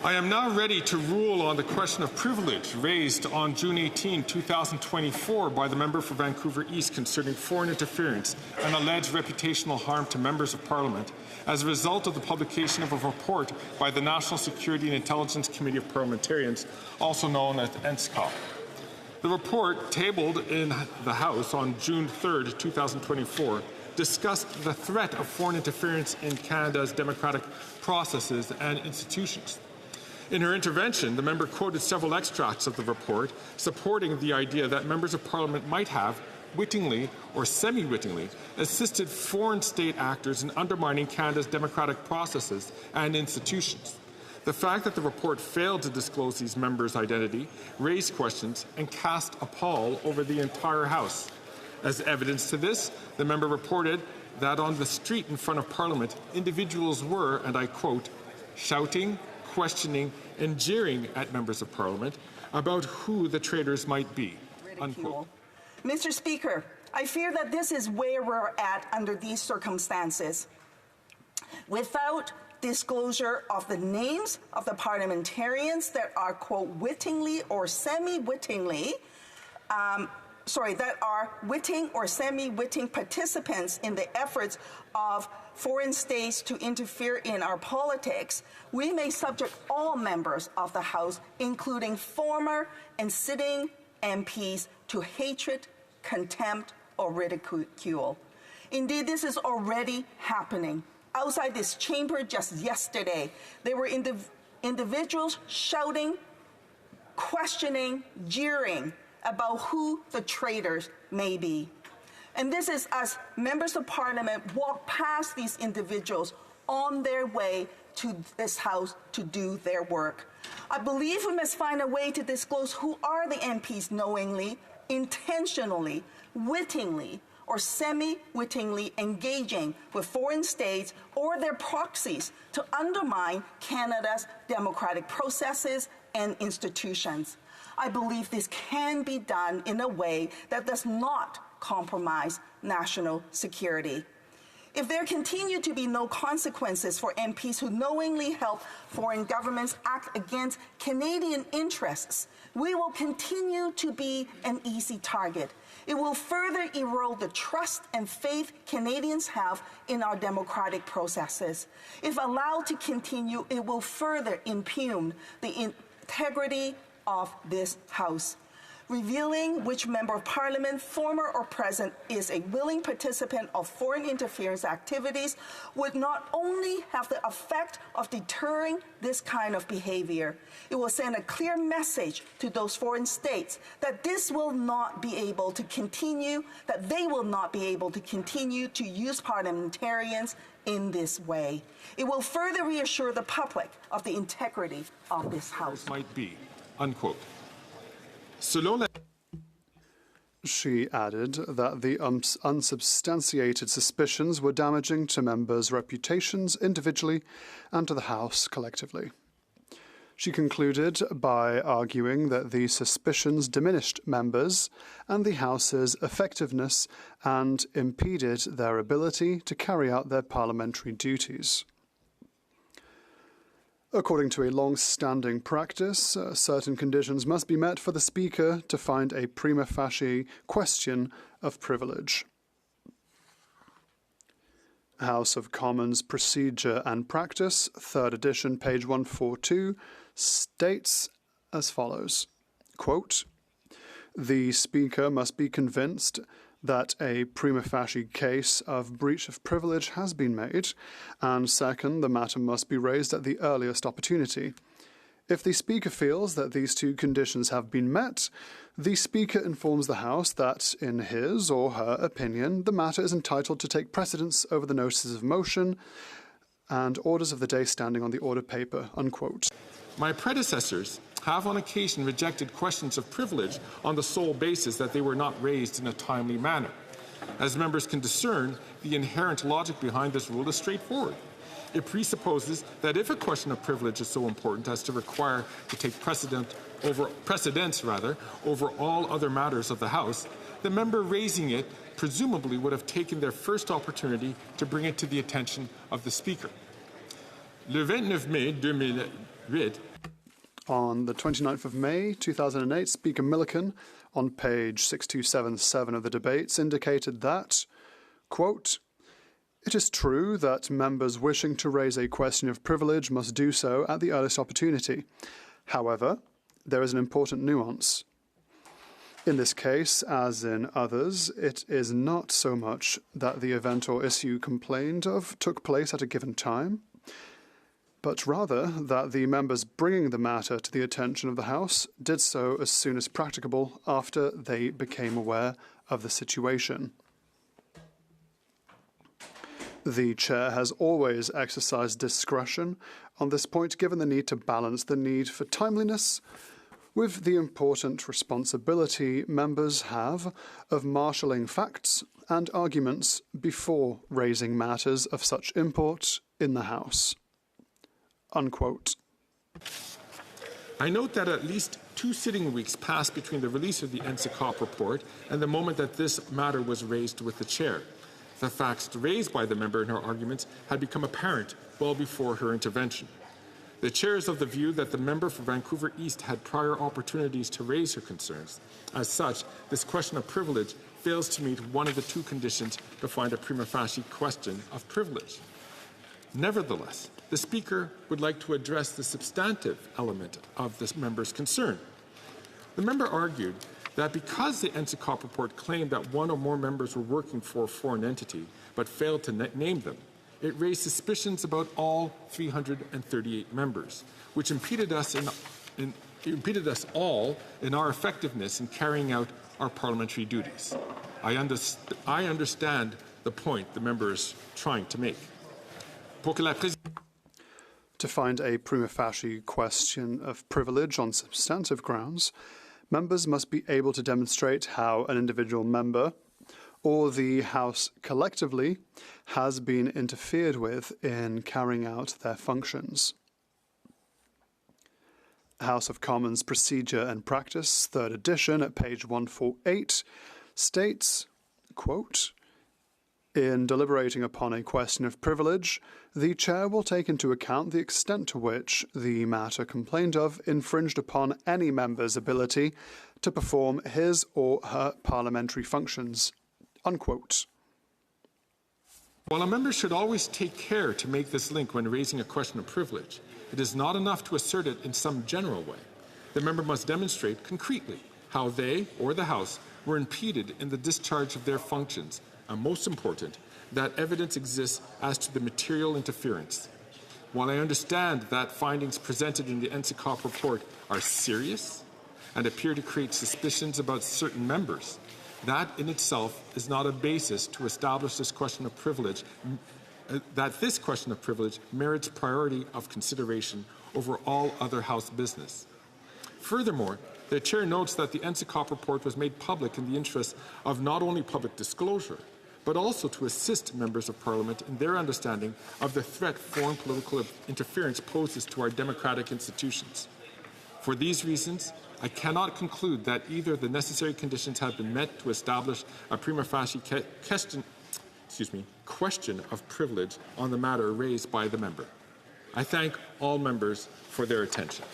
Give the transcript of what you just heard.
I am now ready to rule on the question of privilege raised on June 18, 2024 by the member for Vancouver East concerning foreign interference and alleged reputational harm to members of Parliament as a result of the publication of a report by the National Security and Intelligence Committee of Parliamentarians, also known as NSCOP. The report, tabled in the House on June 3, 2024, discussed the threat of foreign interference in Canada's democratic processes and institutions. In her intervention, the member quoted several extracts of the report supporting the idea that members of Parliament might have, wittingly or semi-wittingly, assisted foreign state actors in undermining Canada's democratic processes and institutions. The fact that the report failed to disclose these members' identity raised questions and cast a pall over the entire House. As evidence to this, the member reported that on the street in front of Parliament, individuals were, and I quote, shouting, questioning and jeering at members of Parliament about who the traitors might be. Unquote. Mr. Speaker, I fear that this is where we're at under these circumstances. Without disclosure of the names of the parliamentarians that are, quote, wittingly or semi-wittingly, that are witting or semi-witting participants in the efforts of foreign states to interfere in our politics, we may subject all members of the House, including former and sitting MPs, to hatred, contempt, or ridicule. Indeed, this is already happening. Outside this chamber just yesterday, there were individuals shouting, questioning, jeering about who the traitors may be. And this is as members of Parliament walk past these individuals on their way to this House to do their work. I believe we must find a way to disclose who are the MPs knowingly, intentionally, wittingly, or semi-wittingly engaging with foreign states or their proxies to undermine Canada's democratic processes and institutions. I believe this can be done in a way that does not compromise national security. If there continue to be no consequences for MPs who knowingly help foreign governments act against Canadian interests, we will continue to be an easy target. It will further erode the trust and faith Canadians have in our democratic processes. If allowed to continue, it will further impugn the integrity of this House. Revealing which member of Parliament, former or present, is a willing participant of foreign interference activities would not only have the effect of deterring this kind of behavior, it will send a clear message to those foreign states that this will not be able to continue, that they will not be able to continue to use parliamentarians in this way. It will further reassure the public of the integrity of this House. Might be. Unquote. She added that the unsubstantiated suspicions were damaging to members' reputations individually and to the House collectively. She concluded by arguing that the suspicions diminished members and the House's effectiveness and impeded their ability to carry out their parliamentary duties. According to a long-standing practice, certain conditions must be met for the Speaker to find a prima facie question of privilege. House of Commons Procedure and Practice, 3rd edition, page 142, states as follows, quote, "The Speaker must be convinced that a prima facie case of breach of privilege has been made, and second, the matter must be raised at the earliest opportunity. If the Speaker feels that these two conditions have been met, the Speaker informs the House that, in his or her opinion, the matter is entitled to take precedence over the notices of motion and orders of the day standing on the order paper," unquote. My predecessors have on occasion rejected questions of privilege on the sole basis that they were not raised in a timely manner. As members can discern, the inherent logic behind this rule is straightforward. It presupposes that if a question of privilege is so important as to require to take precedence over all other matters of the House, the member raising it presumably would have taken their first opportunity to bring it to the attention of the Speaker. Le 29 mai 2008, On the 29th of May 2008, Speaker Milliken, on page 6277 of the debates, indicated that, quote, "It is true that members wishing to raise a question of privilege must do so at the earliest opportunity. However, there is an important nuance. In this case, as in others, it is not so much that the event or issue complained of took place at a given time, but rather that the members bringing the matter to the attention of the House did so as soon as practicable after they became aware of the situation. The Chair has always exercised discretion on this point, given the need to balance the need for timeliness with the important responsibility members have of marshalling facts and arguments before raising matters of such import in the House." Unquote. I note that at least 2 sitting weeks passed between the release of the NCCOP report and the moment that this matter was raised with the Chair. The facts raised by the member in her arguments had become apparent well before her intervention. The Chair is of the view that the member for Vancouver East had prior opportunities to raise her concerns. As such, this question of privilege fails to meet one of the 2 conditions to find a prima facie question of privilege. Nevertheless, the Speaker would like to address the substantive element of this member's concern. The member argued that because the NCCOP report claimed that 1 or more members were working for a foreign entity but failed to name them, it raised suspicions about all 338 members, which impeded us all in our effectiveness in carrying out our parliamentary duties. I understand the point the member is trying to make. To find a prima facie question of privilege on substantive grounds, members must be able to demonstrate how an individual member or the House collectively has been interfered with in carrying out their functions. House of Commons Procedure and Practice, 3rd edition, at page 148, states, quote, "In deliberating upon a question of privilege, the Chair will take into account the extent to which the matter complained of infringed upon any member's ability to perform his or her parliamentary functions." Unquote. While a member should always take care to make this link when raising a question of privilege, it is not enough to assert it in some general way. The member must demonstrate concretely how they or the House were impeded in the discharge of their functions, and most important, that evidence exists as to the material interference. While I understand that findings presented in the NCCOP report are serious and appear to create suspicions about certain members, that in itself is not a basis to establish this question of privilege, that this question of privilege merits priority of consideration over all other House business. Furthermore, the Chair notes that the NCCOP report was made public in the interest of not only public disclosure, but also to assist members of Parliament in their understanding of the threat foreign political interference poses to our democratic institutions. For these reasons, I cannot conclude that either the necessary conditions have been met to establish a prima facie question of privilege on the matter raised by the member. I thank all members for their attention.